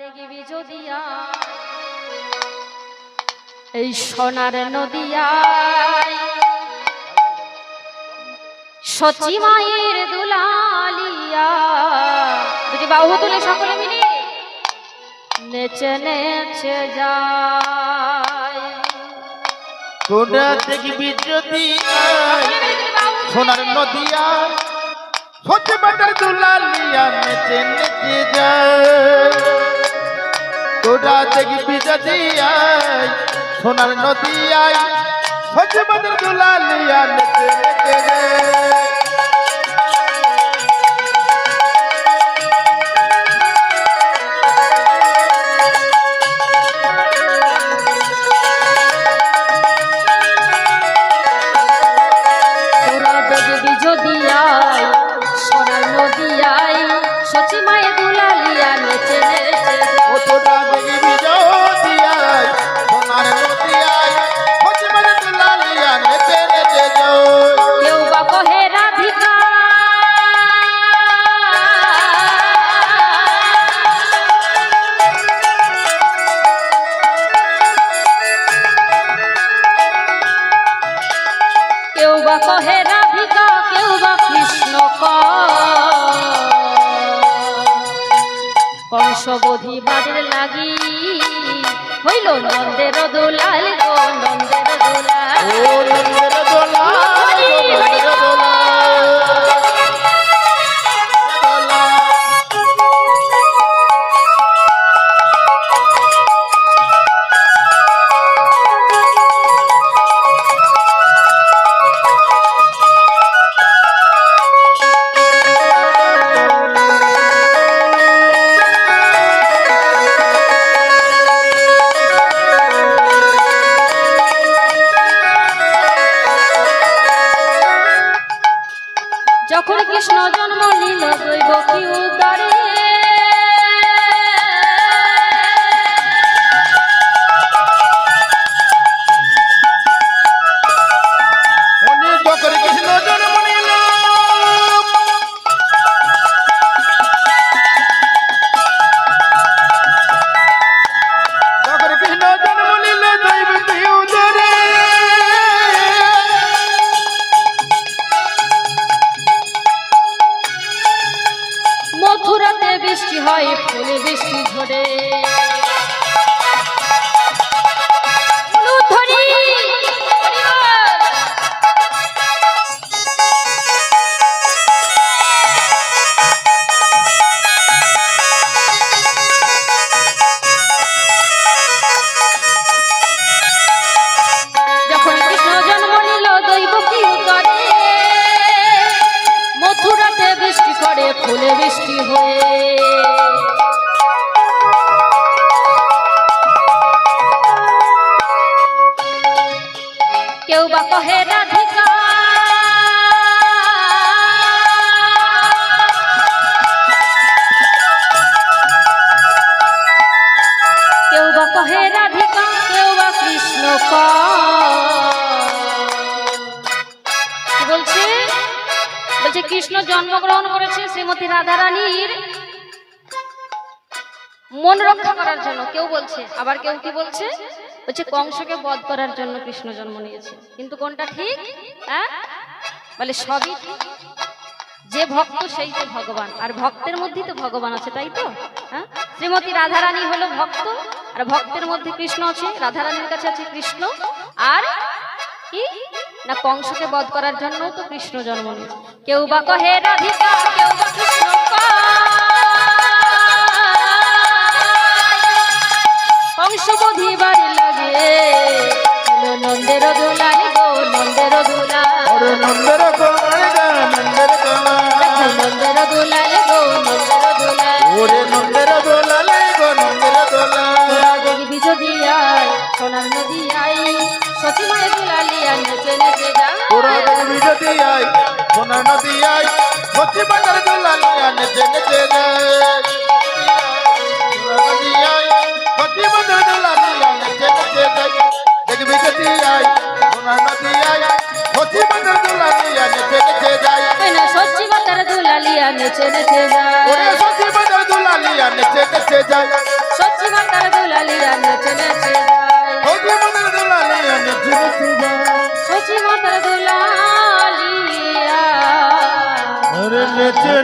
দেখবি যদিয়া এই সোনার নদিয়া সচি মায়ের দুলালিয়া দুটি বাহু তুলে সকলে মিলে নেচে নেচে যায়। তোরা দেখবি যদি সোনার নদিয়া সচি মায়ের দুলালিয়া নেচে নেচে যায়। তোরা দেখবি যদি সোনার নদিয়ায় সচি মায়ের দুলালিয়া নেচে নেচে যায়। কহে রাধিকা কেউ বা কৃষ্ণ কংসবধি বাদের লাগি হইল নন্দের দোলাল গো নন্দের দোলাল ও নন্দের দোলাল নন্দের দোলাল যখন কৃষ্ণ জন্ম নিল দৈব কি উদ্ধারে কৃষ্ণ জন্ম নিল কৃষ্ণ জন্ম নিল দৈব কি উদ্ধারে মথুরাতে বৃষ্টি হয় ফুলে বৃষ্টি ঝরে যখন কৃষ্ণ জন্ম নিল দৈব কি উদ্ধারে মথুরাতে বৃষ্টি করে ফুলে বৃষ্টি হয়ে কেউ বা কহে রাধিকা কেউ বা কহে রাধিকা কেউ বা কৃষ্ণ কি বলছে বলছে কৃষ্ণ জন্মগ্রহণ করেছে শ্রীমতী রাধারানীর মন রক্ষা করার জন্য কেউ বলছে, আবার কেউ কি বলছে বলছে কংসকে বধ করার জন্য কৃষ্ণ জন্ম নিয়েছে। কিন্তু কোনটা ঠিক? হ্যাঁ বলে সবই ঠিক। যে ভক্ত সেই তো ভগবান, আর ভক্তের মধ্যেই তো ভগবান আছে, তাই তো? হ্যাঁ শ্রীমতী রাধারানী হলো ভক্ত, আর ভক্তের মধ্যে কৃষ্ণ আছে, রাধারানীর কাছে আছে কৃষ্ণ। আর কি না কংসকে বধ করার জন্য তো কৃষ্ণ জন্ম নিয়েছে। কেউ বা কহে রাধিকা কেউ বা কৃষ্ণ কংস বধিবার লাগে নন্দের দোলাল গো নন্দের দোলাল নন্দের নন্দের নন্দের দোলাল গো নন্দের দোলাল ওরে নন্দের দোলাল গো নন্দের দোলাল দেখবি যদি সোনার নদিয়ায় সচি মায়ের দুলালিয়া নেচে নেচে যা। ওরা দেখবি যদি সোনার নদিয়ায় সচি মায়ের দুলালিয়া নেচে নেচে যায়। নদিয়ায় সচি মায়ের দুলালিয়া নেচে নেচে যায়। দেখবি যদি সোনার নদিয়ায় সচি মায়ের দুলালিয়া নেচে নেচে যায়। সচি মাতার দুলালিয়া নেচে নেচে যায়। ওরে সচি মায়ের দুলালিয়া নেচে নেচে যায়। নেচে যায় সচি মাতার দুলালিয়া ওরে নেচে